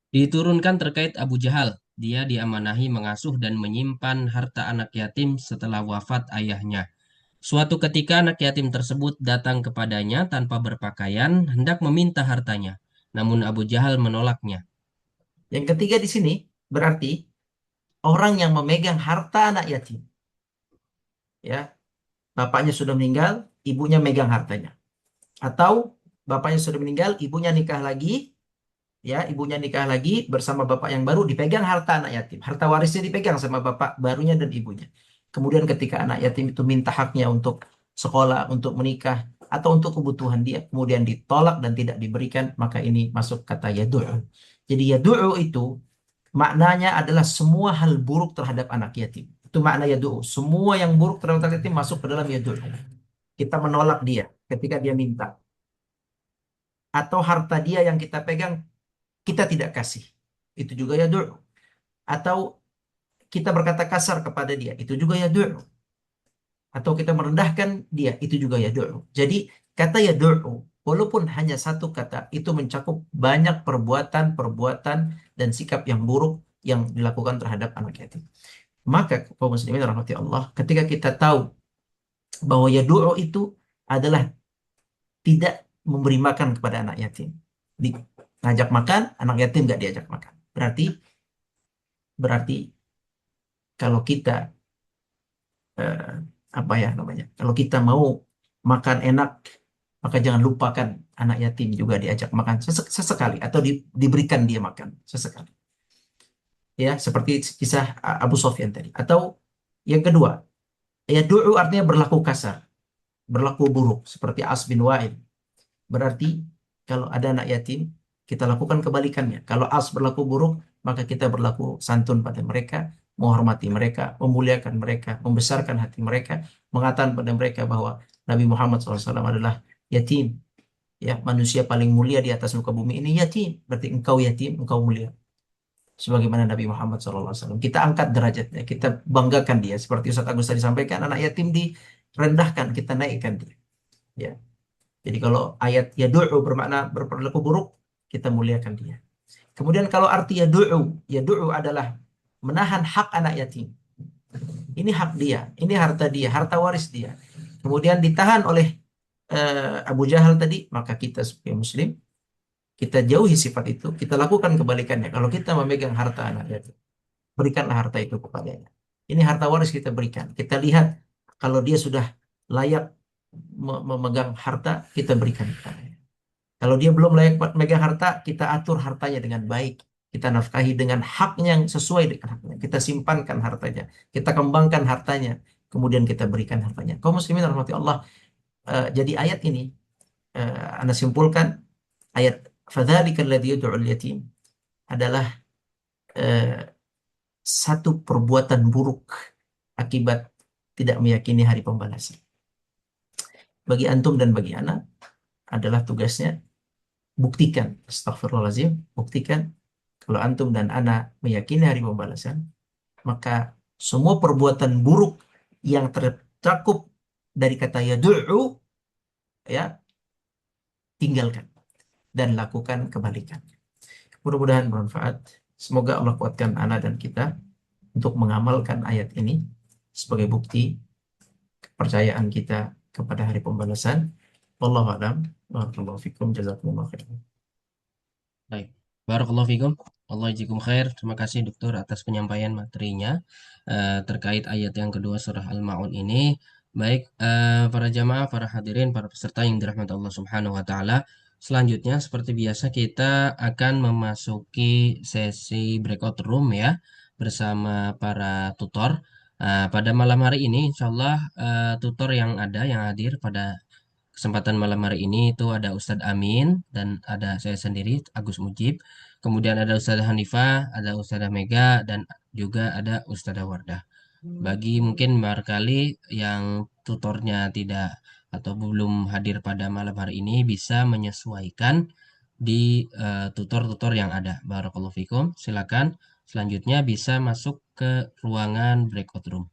Diturunkan terkait Abu Jahal. Dia diamanahi mengasuh dan menyimpan harta anak yatim setelah wafat ayahnya. Suatu ketika anak yatim tersebut datang kepadanya tanpa berpakaian, hendak meminta hartanya. Namun Abu Jahal menolaknya. yang ketiga di sini berarti orang yang memegang harta anak yatim. Ya, bapaknya sudah meninggal, ibunya megang hartanya. Atau bapaknya sudah meninggal, ibunya nikah lagi, ya, ibunya nikah lagi bersama bapak yang baru, dipegang harta anak yatim. Harta warisnya dipegang sama bapak barunya dan ibunya. Kemudian ketika anak yatim itu minta haknya untuk sekolah, untuk menikah, atau untuk kebutuhan dia, kemudian ditolak dan tidak diberikan, maka ini masuk kata yad'u. Jadi yad'u itu maknanya adalah semua hal buruk terhadap anak yatim. Itu makna yad'u. Semua yang buruk terhadap anak yatim masuk ke dalam yad'u. Kita menolak dia ketika dia minta. Atau harta dia yang kita pegang, kita tidak kasih. Itu juga yad'u. Atau kita berkata kasar kepada dia, itu juga yad'u. Atau kita merendahkan dia, itu juga yad'u. Jadi kata yad'u, walaupun hanya satu kata, itu mencakup banyak perbuatan-perbuatan dan sikap yang buruk yang dilakukan terhadap anak yatim. Maka kaum muslimin rahmati Allah, ketika kita tahu bahwa yad'u itu adalah tidak memberi makan kepada anak yatim. Ngajak makan, anak yatim nggak diajak makan. Berarti kalau kita eh, apa ya namanya? Kalau kita mau makan enak, maka jangan lupakan anak yatim juga diajak makan sesekali atau diberikan dia makan sesekali. Ya, seperti kisah Abu Sofyan tadi. Atau yang kedua, ya du'u artinya berlaku kasar, berlaku buruk seperti As bin Wa'il. Berarti kalau ada anak yatim, kita lakukan kebalikannya. Kalau As berlaku buruk, maka kita berlaku santun pada mereka, menghormati mereka, memuliakan mereka, membesarkan hati mereka, mengatakan pada mereka bahwa Nabi Muhammad SAW adalah yatim. Ya, manusia paling mulia di atas muka bumi ini yatim. Berarti engkau yatim, engkau mulia. Sebagaimana Nabi Muhammad SAW. Kita angkat derajatnya, kita banggakan dia. Seperti Ustaz Agus tadi sampaikan, anak yatim direndahkan, kita naikkan dia. Ya. Jadi kalau ayat yadu'u bermakna berperilaku buruk, kita muliakan dia. Kemudian kalau arti yadu'u adalah menahan hak anak yatim. Ini hak dia, ini harta dia, harta waris dia. Kemudian ditahan oleh Abu Jahal tadi, maka kita sebagai muslim, kita jauhi sifat itu, kita lakukan kebalikannya. Kalau kita memegang harta anak yatim, berikanlah harta itu kepadanya. Ini harta waris kita berikan. Kita lihat kalau dia sudah layak memegang harta, kita berikan kepadanya. Kalau dia belum layak memegang harta, kita atur hartanya dengan baik. Kita nafkahi dengan haknya yang sesuai dengan haknya. Kita simpankan hartanya. Kita kembangkan hartanya. Kemudian kita berikan hartanya. Kaum muslimin rahmati Allah. Jadi ayat ini, Anda simpulkan, ayat فَذَلِكَ الَّذِي يَدْعُ الْيَتِيمِ adalah eh, satu perbuatan buruk akibat tidak meyakini hari pembalasan. Bagi antum dan bagi anak adalah tugasnya buktikan, astagfirullahaladzim, buktikan kalau antum dan anak meyakini hari pembalasan, maka semua perbuatan buruk yang tercakup dari kata yadu'u, ya, tinggalkan dan lakukan kebalikan. Mudah-mudahan bermanfaat. Semoga Allah kuatkan anak dan kita untuk mengamalkan ayat ini sebagai bukti kepercayaan kita kepada hari pembalasan. Wallahu a'lam. Barakallahu fikum. Jazakumullah khairan. Baik. Barakallahu fikum. Allah jikum khair. Terima kasih Dokter atas penyampaian materinya terkait ayat yang kedua surah Al-Ma'un ini. Baik, para jamaah, para hadirin, para peserta yang dirahmati Allah Subhanahu wa taala. Selanjutnya seperti biasa kita akan memasuki sesi breakout room ya bersama para tutor. Pada malam hari ini insya Allah tutor yang ada yang hadir pada kesempatan malam hari ini itu ada Ustadz Amin dan ada saya sendiri Agus Mujib. Kemudian ada Ustadzah Hanifah, ada Ustadzah Mega dan juga ada Ustadzah Wardah. Bagi mungkin barangkali yang tutornya tidak atau belum hadir pada malam hari ini bisa menyesuaikan di tutor-tutor yang ada. Barakallahu fikum. Silakan selanjutnya bisa masuk ke ruangan breakout room.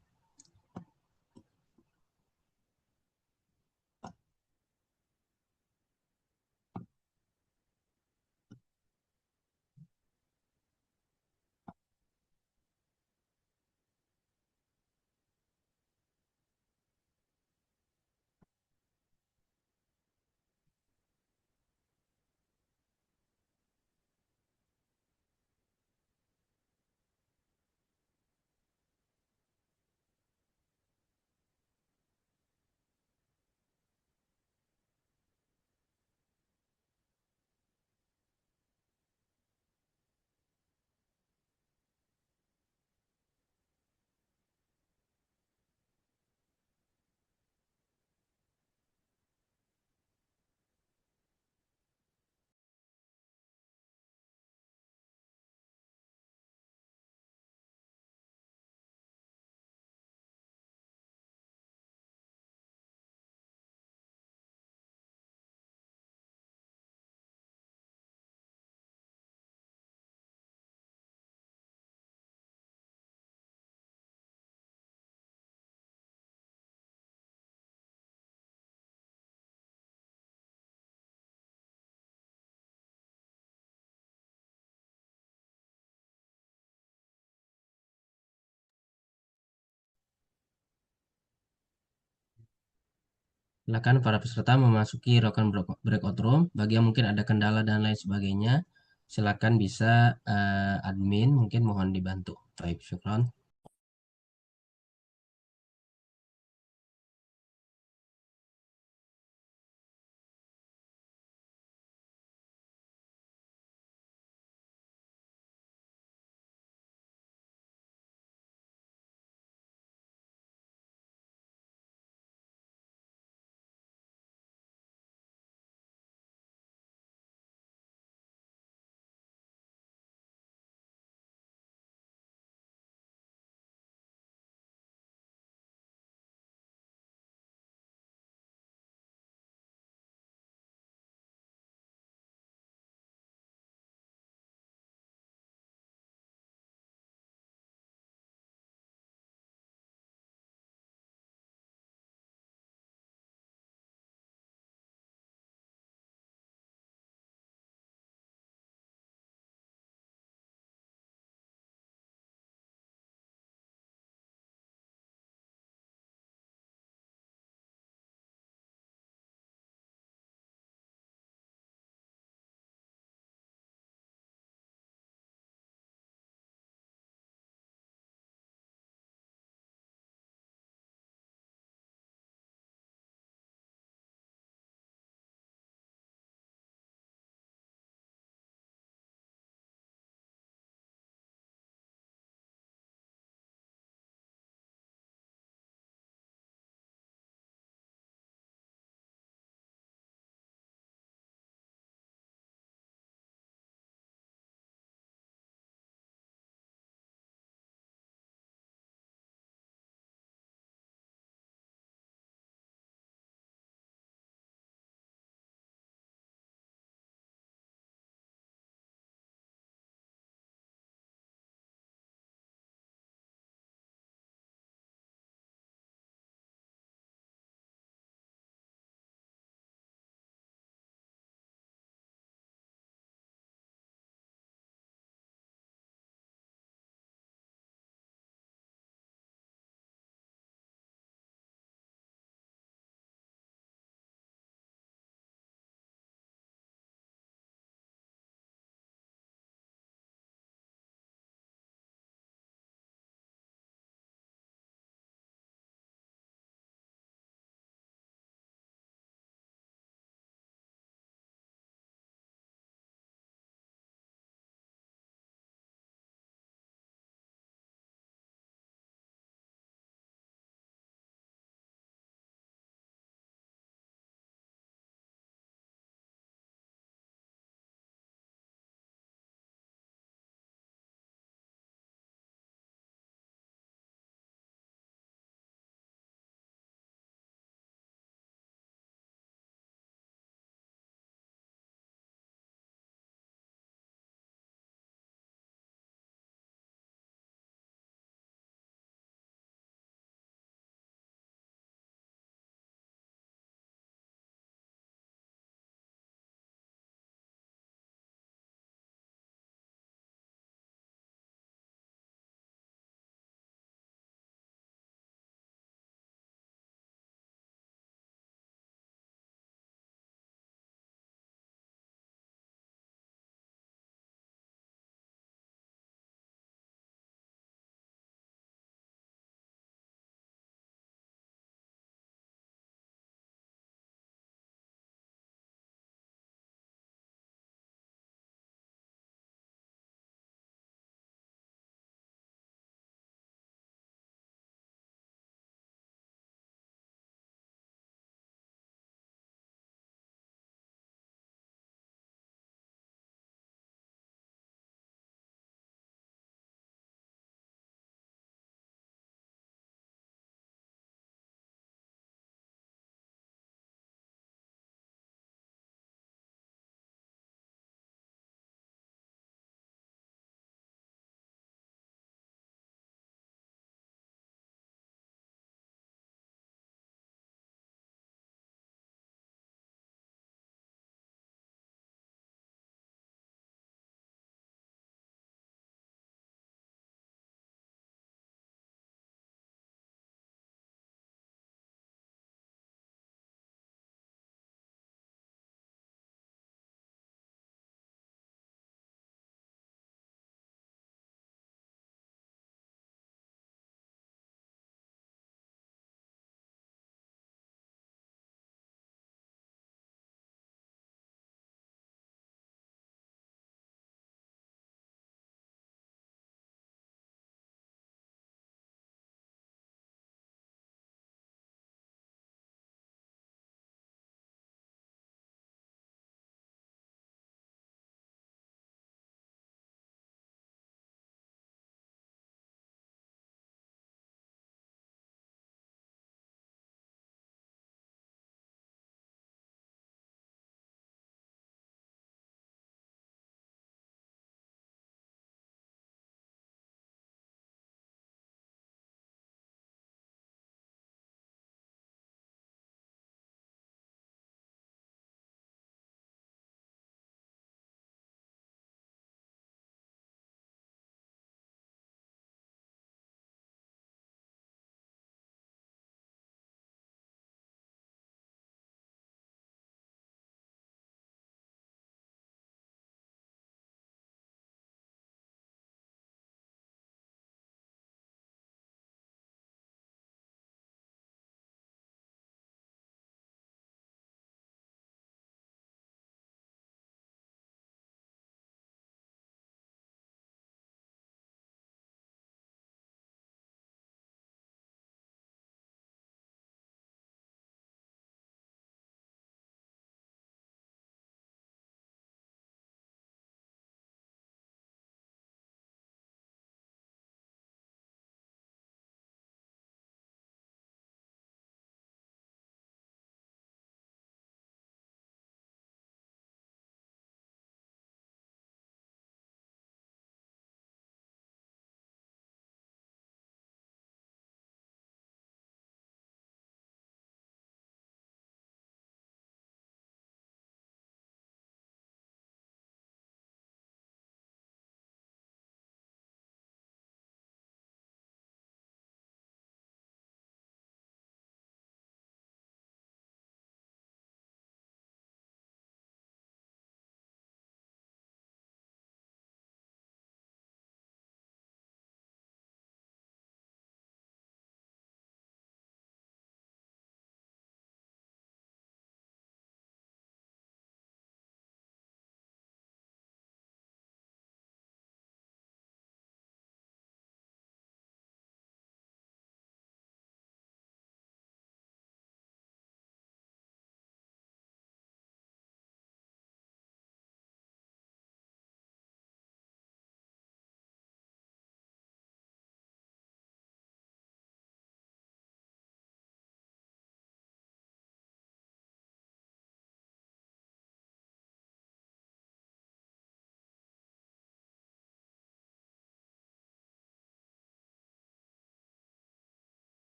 Silakan para peserta memasuki ruangan breakout room. Bagi yang mungkin ada kendala dan lain sebagainya, silakan bisa admin mungkin mohon dibantu. Baik, syukran.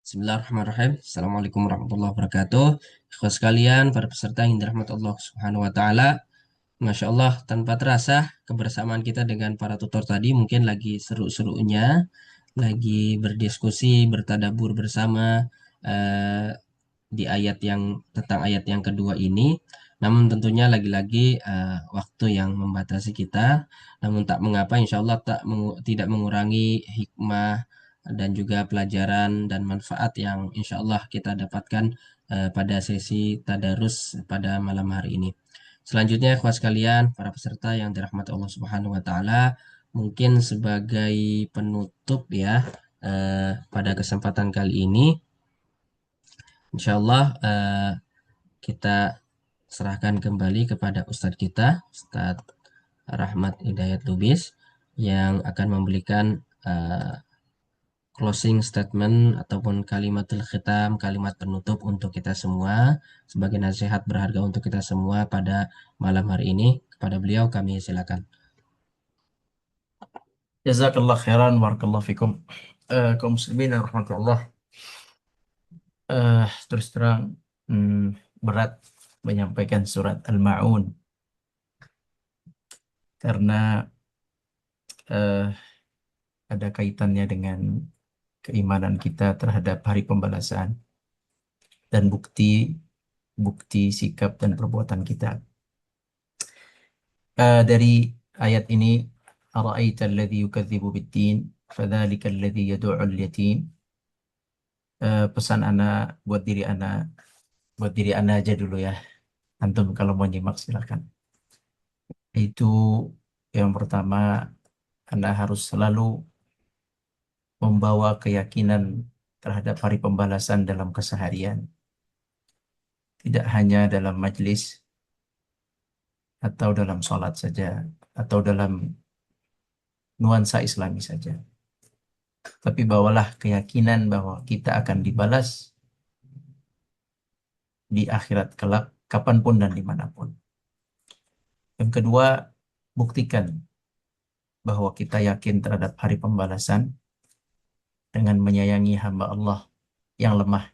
Bismillahirrahmanirrahim. Assalamualaikum warahmatullahi wabarakatuh. Ikhwas sekalian, para peserta yang dirahmati Allah Subhanahu wa taala. Masya Allah, tanpa terasa kebersamaan kita dengan para tutor tadi mungkin lagi seru-serunya, lagi berdiskusi, bertadabur bersama eh, di ayat yang tentang ayat yang kedua ini. Namun tentunya lagi-lagi waktu yang membatasi kita. Namun tak mengapa, insya Allah tidak mengurangi hikmah dan juga pelajaran dan manfaat yang insya Allah kita dapatkan pada sesi tadarus pada malam hari ini. Selanjutnya, ikhwas sekalian, para peserta yang dirahmati Allah Subhanahu wa taala, mungkin sebagai penutup ya pada kesempatan kali ini, insya Allah kita serahkan kembali kepada Ustadz kita, Ustadz Rahmat Hidayat Lubis, yang akan memberikan closing statement ataupun kalimatul khitam, kalimat penutup untuk kita semua sebagai nasihat berharga untuk kita semua pada malam hari ini. Kepada beliau kami silakan. Jazakallah khairan, barakallahu fikum. Kaum muslimin yang rahmatullah. Terus terang berat menyampaikan surat Al-Ma'un karena eh, ada kaitannya dengan keimanan kita terhadap hari pembalasan dan bukti sikap dan perbuatan kita. Dari ayat ini, ara'aita alladhi yukadzibu bid-din fadzalika alladhi yad'u'ul yatim. Pesan ana buat diri ana aja dulu ya. Antum kalau mau nyimak silakan. Itu yang pertama, Anda harus selalu membawa keyakinan terhadap hari pembalasan dalam keseharian. Tidak hanya dalam majlis atau dalam sholat saja, atau dalam nuansa Islami saja. Tapi bawalah keyakinan bahwa kita akan dibalas di akhirat kelak, kapanpun dan dimanapun. Yang kedua, buktikan bahwa kita yakin terhadap hari pembalasan dengan menyayangi hamba Allah yang lemah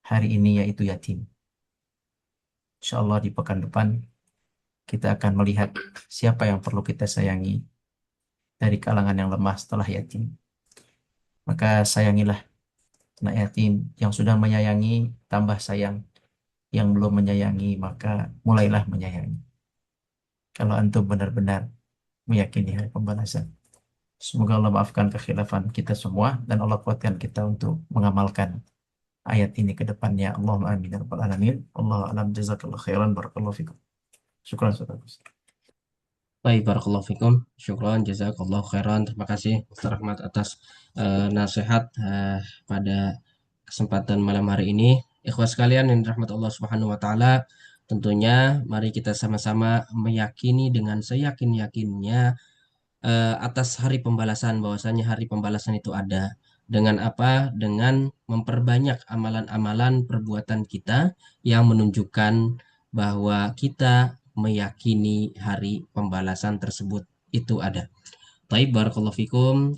hari ini, yaitu yatim. Insya Allah di pekan depan kita akan melihat siapa yang perlu kita sayangi dari kalangan yang lemah setelah yatim. Maka sayangilah anak yatim. Yang sudah menyayangi, tambah sayang. Yang belum menyayangi, maka mulailah menyayangi. Kalau antum benar-benar meyakini hari pembalasan. Semoga Allah maafkan kekhilafan kita semua dan Allah kuatkan kita untuk mengamalkan ayat ini ke depannya. Allahumma amin ya rabbal alamin. Allahu a'lam, jazakallahu khairan, barakallahu fikum. Syukran, saudara. Baik, barakallahu fikum. Syukran, jazakallahu khairan. Terima kasih Ustaz Rahmat atas nasihat pada kesempatan malam hari ini. Ikhwas sekalian yang dirahmati Allah Subhanahu wa taala, tentunya mari kita sama-sama meyakini dengan seyakin-yakinnya atas hari pembalasan, bahwasanya hari pembalasan itu ada. Dengan apa? Dengan memperbanyak amalan-amalan perbuatan kita yang menunjukkan bahwa kita meyakini hari pembalasan tersebut itu ada. Taib, barakallahu fikum.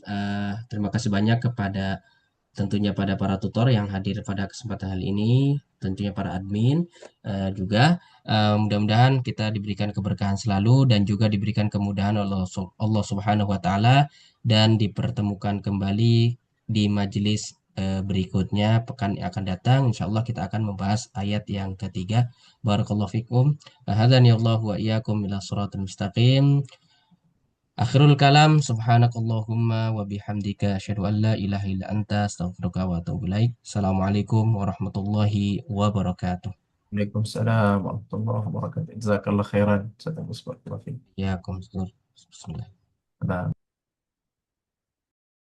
Terima kasih banyak kepada tentunya pada para tutor yang hadir pada kesempatan kali ini, tentunya para admin juga. Mudah-mudahan kita diberikan keberkahan selalu dan juga diberikan kemudahan Allah Subhanahu wa taala dan dipertemukan kembali di majelis berikutnya pekan yang akan datang. Insya Allah kita akan membahas ayat yang ketiga. Barakallahu fikum. Hadani Allah wa iyyakum ila shiratal mustaqim. Akhirul kalam, subhanakallahumma wa bihamdika asyhadu an la ilaha illa anta astaghfiruka wa atubu ilaik. Assalamualaikum warahmatullahi wabarakatuh. Waalaikumsalam warahmatullahi wabarakatuh. Jazakallah khairan. Bismillah. Ya, bismillah. Nah.